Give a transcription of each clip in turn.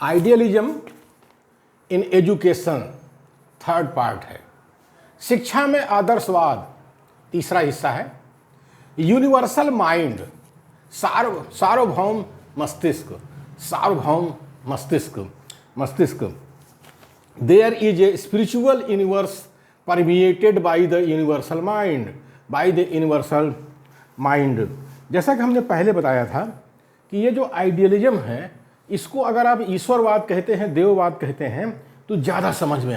Idealism in education third part है। शिक्षा में आदर्शवाद तीसरा हिस्सा है। यूनिवर्सल माइंड सार्वभौम मस्तिष्क, सार्वभौम मस्तिष्क there is a spiritual universe permeated by the universal mind. जैसा कि हमने पहले बताया था कि ये जो आइडियलिज्म है, इसको अगर आप ईश्वरवाद कहते हैं, देववाद कहते हैं, तो ज़्यादा समझ में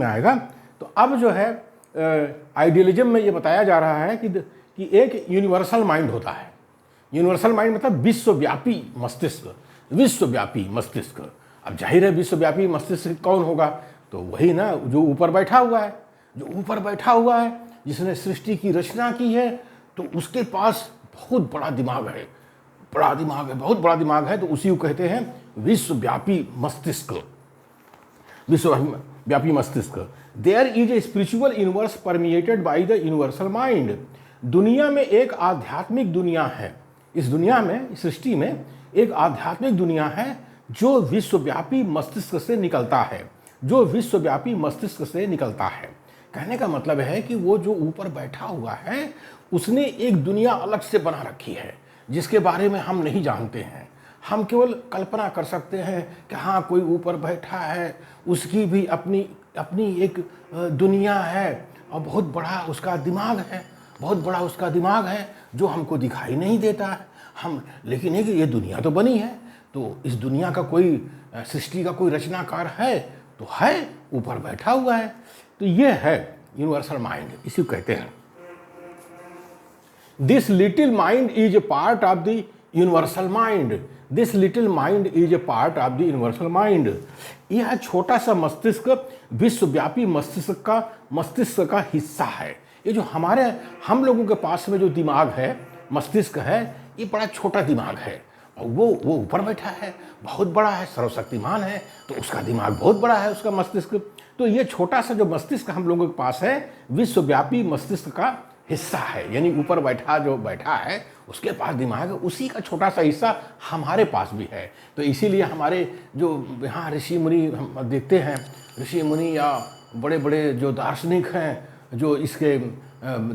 आएगा। तो अब जो है आइडियलिज्म में ये बताया जा रहा है कि एक यूनिवर्सल माइंड होता है। यूनिवर्सल माइंड मतलब विश्वव्यापी मस्तिष्क। अब जाहिर है विश्वव्यापी मस्तिष्क कौन होगा? तो वही ना जो ऊपर बैठा हुआ है, जिसने सृष्टि की रचना की है, तो उसके पास बहुत बड़ा दिमाग है, बहुत बड़ा दिमाग है। तो उसी को कहते हैं विश्वव्यापी मस्तिष्क। There is a spiritual universe permeated by the universal mind. दुनिया में एक आध्यात्मिक दुनिया है। इस दुनिया में, इस सृष्टि में एक आध्यात्मिक दुनिया है जो विश्वव्यापी मस्तिष्क से निकलता है। कहने का मतलब है कि वो जो ऊपर बैठा हुआ है, उसने एक दुनिया अलग से बना रखी है जिसके बारे में हम नहीं जानते हैं। हम केवल कल्पना कर सकते हैं कि हाँ, कोई ऊपर बैठा है, उसकी भी अपनी एक दुनिया है और बहुत बड़ा उसका दिमाग है जो हमको दिखाई नहीं देता है। लेकिन ये दुनिया तो बनी है, तो इस दुनिया का कोई सृष्टि का कोई रचनाकार है, तो है, ऊपर बैठा हुआ है। तो ये है यूनिवर्सल माइंड, इसी को कहते हैं। This little mind is a part of the universal mind. यह छोटा सा मस्तिष्क विश्वव्यापी मस्तिष्क का हिस्सा है। ये जो हम लोगों के पास में जो दिमाग है, मस्तिष्क है, ये बड़ा छोटा दिमाग है और वो ऊपर बैठा है, बहुत बड़ा है, सर्वशक्तिमान है, तो उसका दिमाग बहुत बड़ा है, उसका मस्तिष्क। तो ये छोटा सा जो मस्तिष्क हम लोगों के पास है, विश्वव्यापी मस्तिष्क का हिस्सा है। यानी ऊपर बैठा है, उसके पास दिमाग है, उसी का छोटा सा हिस्सा हमारे पास भी है। तो इसीलिए हमारे जो यहाँ ऋषि मुनि हम देखते हैं, ऋषि मुनि या बड़े बड़े जो दार्शनिक हैं, जो इसके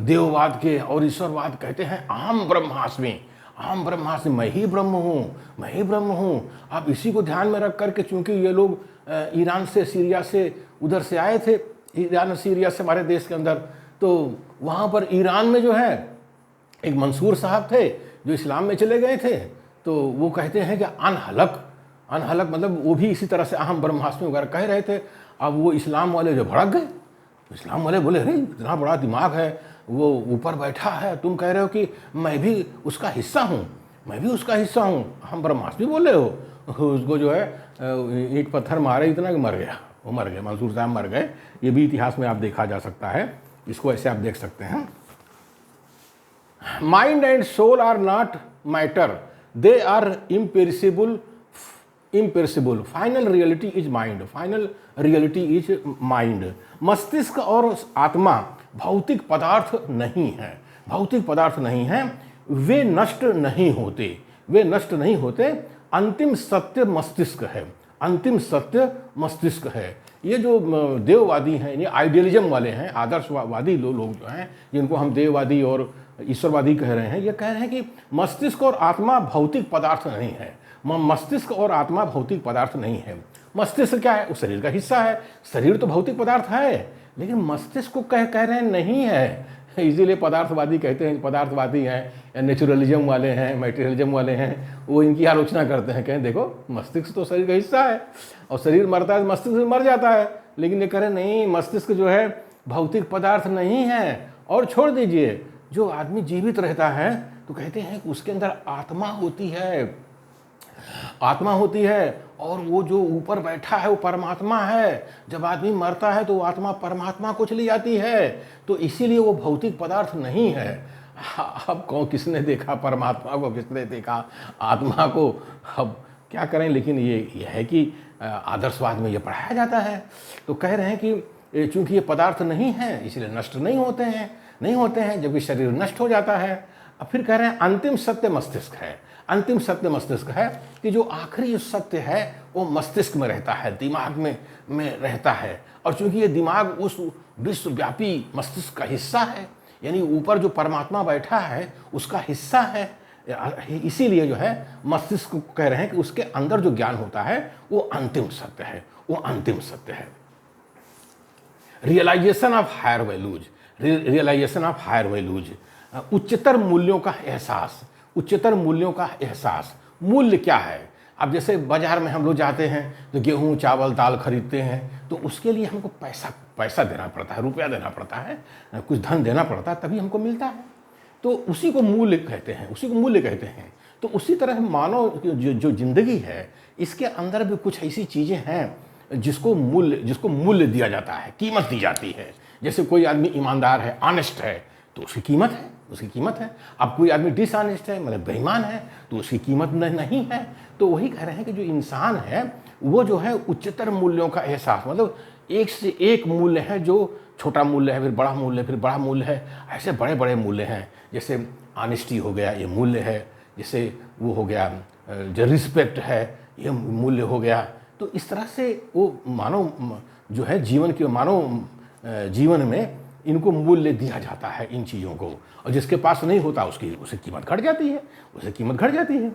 देववाद के और ईश्वरवाद कहते हैं, अहम ब्रह्मास्मि, मैं ही ब्रह्म हूँ। आप इसी को ध्यान में रख करके, चूँकि ये लोग ईरान से, सीरिया से, उधर से आए थे, ईरान और सीरिया से हमारे देश के अंदर, तो वहाँ पर ईरान में जो है एक मंसूर साहब थे जो इस्लाम में चले गए थे। तो वो कहते हैं कि अनहलक मतलब वो भी इसी तरह से अहम ब्रह्मास्मि वगैरह कह रहे थे। अब वो इस्लाम वाले जो भड़क गए, इस्लाम वाले बोले, अरे इतना बड़ा दिमाग है, वो ऊपर बैठा है, तुम कह रहे हो कि मैं भी उसका हिस्सा हूँ, हम ब्रह्मास्मि बोले हो। उसको जो है ईंट पत्थर मारे इतना कि मर गया, मंसूर साहब मर गए। ये भी इतिहास में आप देखा जा सकता है, इसको ऐसे आप देख सकते हैं। Mind and soul are not matter, they are imperishable. Final reality is mind. मस्तिष्क और आत्मा भौतिक पदार्थ नहीं है, वे नष्ट नहीं होते। अंतिम सत्य मस्तिष्क है। ये जो देववादी हैं, ये आइडियलिज्म वाले हैं, आदर्शवादी लोग जो हैं, जिनको हम देववादी और ईश्वरवादी कह रहे हैं, ये कह रहे हैं कि मस्तिष्क और आत्मा भौतिक पदार्थ नहीं है। मस्तिष्क क्या है? उस शरीर का हिस्सा है। शरीर तो भौतिक पदार्थ है, लेकिन मस्तिष्क को कह रहे हैं नहीं है। इसीलिए पदार्थवादी कहते हैं, पदार्थवादी हैं या नेचुरलिज्म वाले हैं, मटेरियलिज्म वाले हैं, वो इनकी आलोचना करते हैं, कहें देखो मस्तिष्क तो शरीर का हिस्सा है और शरीर मरता है, मस्तिष्क मर जाता है। लेकिन ये कह रहे नहीं, मस्तिष्क जो है भौतिक पदार्थ नहीं है। और छोड़ दीजिए, जो आदमी जीवित रहता है तो कहते हैं कि उसके अंदर आत्मा होती है और वो जो ऊपर बैठा है वो परमात्मा है। जब आदमी मरता है तो वो आत्मा परमात्मा को चली जाती है, तो इसीलिए वो भौतिक पदार्थ नहीं है। अब किसने देखा परमात्मा को, किसने देखा आत्मा को? अब क्या करें, लेकिन ये है कि आदर्शवाद में ये पढ़ाया जाता है। तो कह रहे हैं कि चूंकि ये पदार्थ नहीं है, इसलिए नष्ट नहीं होते हैं, जबकि शरीर नष्ट हो जाता है। अब फिर कह रहे हैं अंतिम सत्य मस्तिष्क है। अंतिम सत्य मस्तिष्क है कि जो आखिरी सत्य है वो मस्तिष्क में रहता है, दिमाग में रहता है। और चूंकि ये दिमाग उस विश्वव्यापी मस्तिष्क का हिस्सा है, यानी ऊपर जो परमात्मा बैठा है उसका हिस्सा है, इसीलिए जो है मस्तिष्क को कह रहे हैं कि उसके अंदर जो ज्ञान होता है वो अंतिम सत्य है, वो अंतिम सत्य है। Realisation of higher values, realisation of higher values, उच्चतर मूल्यों का एहसास, उच्चतर मूल्यों का एहसास। मूल्य क्या है? अब जैसे बाजार में हम लोग जाते हैं तो गेहूँ चावल दाल खरीदते हैं तो उसके लिए हमको पैसा देना पड़ता है, रुपया देना पड़ता है, कुछ धन देना पड़ता है, तभी हमको मिलता है। तो उसी को मूल्य कहते हैं, उसी को मूल्य कहते हैं। तो उसी तरह मानव जो जिंदगी है इसके अंदर भी कुछ ऐसी चीज़ें हैं जिसको मूल्य दिया जाता है, कीमत दी जाती है। जैसे कोई आदमी ईमानदार है, ऑनेस्ट है, तो उसकी कीमत है, उसकी कीमत है। अब कोई आदमी डिसऑनेस्ट है, मतलब बेईमान है, तो उसकी कीमत नहीं है। तो वही कह रहे हैं कि जो इंसान है वो जो है उच्चतर मूल्यों का एहसास, मतलब एक से एक मूल्य है, जो छोटा मूल्य है, फिर बड़ा मूल्य है, फिर बड़ा मूल्य है, ऐसे बड़े बड़े मूल्य हैं। जैसे ऑनेस्टी हो गया, ये मूल्य है। जैसे वो हो गया जो रिस्पेक्ट है, ये मूल्य हो गया। तो इस तरह से वो मानव जो है मानव जीवन में इनको मूल्य दिया जाता है, इन चीज़ों को। और जिसके पास नहीं होता उसकी कीमत घट जाती है, उसकी कीमत घट जाती है।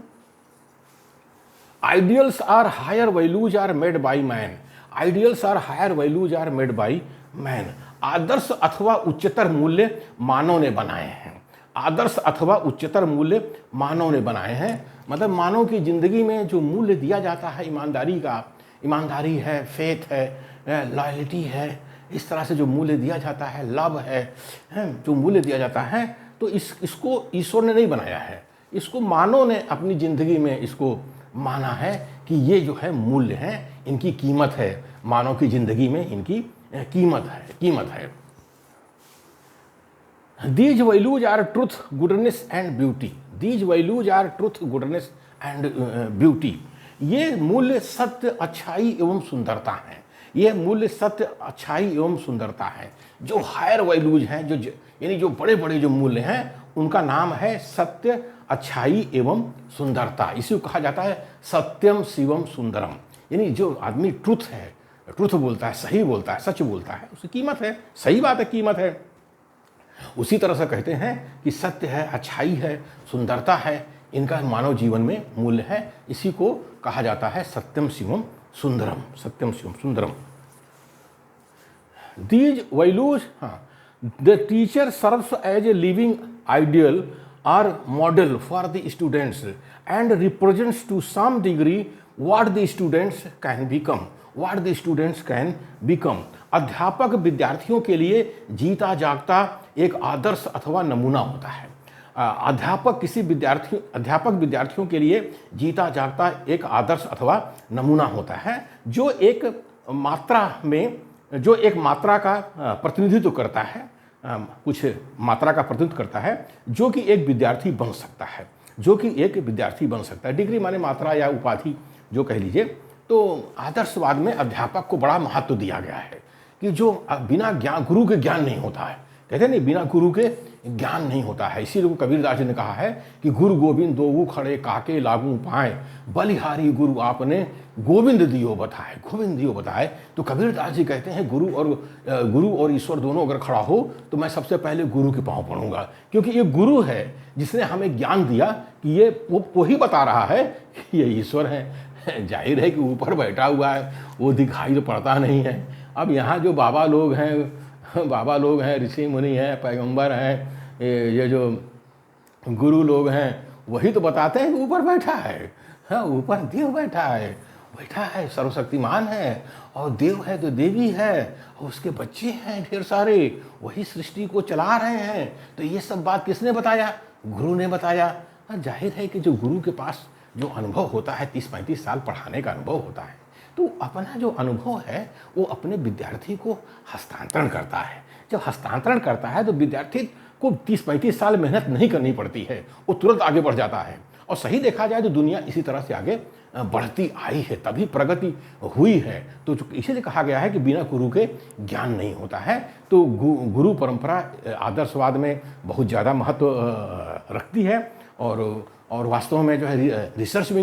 Ideals are higher values are made by man, ideals are higher values are made by man. आदर्श अथवा उच्चतर मूल्य मानव ने बनाए हैं, आदर्श अथवा उच्चतर मूल्य मानव ने बनाए हैं। मतलब मानव की जिंदगी में जो मूल्य दिया जाता है ईमानदारी है, फेथ है, लॉयल्टी है, इस तरह से जो मूल्य दिया जाता है, लव है, जो मूल्य दिया जाता है, तो इसको ईश्वर ने नहीं बनाया है, इसको मानव ने अपनी ज़िंदगी में इसको माना है कि ये जो है मूल्य हैं, इनकी कीमत है, मानव की ज़िंदगी में इनकी कीमत है। These values are truth, goodness and beauty. These values are truth, goodness and beauty. ये मूल्य सत्य, अच्छाई एवं सुंदरता है। ये मूल्य सत्य, अच्छाई एवं सुंदरता है। जो हायर वैल्यूज हैं, यानी जो बड़े बड़े जो मूल्य हैं, उनका नाम है सत्य, अच्छाई एवं सुंदरता। इसी को कहा जाता है सत्यम शिवम सुंदरम। यानी जो आदमी ट्रुथ बोलता है, सही बोलता है, सच बोलता है, उसकी कीमत है। सही बात है, कीमत है। उसी तरह से कहते हैं कि सत्य है, अच्छाई है, सुंदरता है, इनका मानव जीवन में मूल्य है। इसी को कहा जाता है सत्यम शिवम सुंदरम, सत्यम शिवम सुंदरम। These values, the teacher serves as a living ideal or model for the students and represents to some degree what the students can become. अध्यापक विद्यार्थियों के लिए जीता जागता एक आदर्श अथवा नमूना होता है। अध्यापक विद्यार्थियों के लिए जीता जागता एक आदर्श अथवा नमूना होता है, जो एक मात्रा का प्रतिनिधित्व करता है, कुछ मात्रा का प्रतिनिधित्व करता है, जो कि एक विद्यार्थी बन सकता है, डिग्री माने मात्रा या उपाधि जो कह लीजिए। तो आदर्शवाद में अध्यापक को बड़ा महत्व दिया गया है कि जो बिना गुरु के ज्ञान नहीं होता है। कहते नहीं, बिना गुरु के ज्ञान नहीं होता है। इसीलिए कबीरदास जी ने कहा है कि गुरु गोविंद दोऊ खड़े काके लागू पाए, बलिहारी गुरु आपने गोविंद दियो बताए। तो कबीरदास जी कहते हैं गुरु और ईश्वर दोनों अगर खड़ा हो तो मैं सबसे पहले गुरु के पाँव पड़ूंगा, क्योंकि ये गुरु है जिसने हमें ज्ञान दिया कि ये वो ही बता रहा है कि ये ईश्वर है। जाहिर है कि ऊपर बैठा हुआ है, वो दिखाई तो पड़ता नहीं है। अब यहाँ जो बाबा लोग हैं, ऋषि मुनि हैं, पैगंबर हैं, ये जो गुरु लोग हैं, वही तो बताते हैं कि ऊपर बैठा है। हाँ, ऊपर देव बैठा है, सर्वशक्तिमान है, और देव है तो देवी है, और उसके बच्चे हैं ढेर सारे, वही सृष्टि को चला रहे हैं। तो ये सब बात किसने बताया? गुरु ने बताया। जाहिर है कि जो गुरु के पास जो अनुभव होता है, 30-35 साल पढ़ाने का अनुभव होता है, तो अपना जो अनुभव है वो अपने विद्यार्थी को हस्तांतरण करता है। जब हस्तांतरण करता है तो विद्यार्थी को 30-35 साल मेहनत नहीं करनी पड़ती है, वो तुरंत आगे बढ़ जाता है। और सही देखा जाए तो दुनिया इसी तरह से आगे बढ़ती आई है, तभी प्रगति हुई है। तो इसीलिए कहा गया है कि बिना गुरु के ज्ञान नहीं होता है। तो गुरु परंपरा आदर्शवाद में बहुत ज़्यादा महत्व रखती है। और वास्तव में जो है रिसर्च भी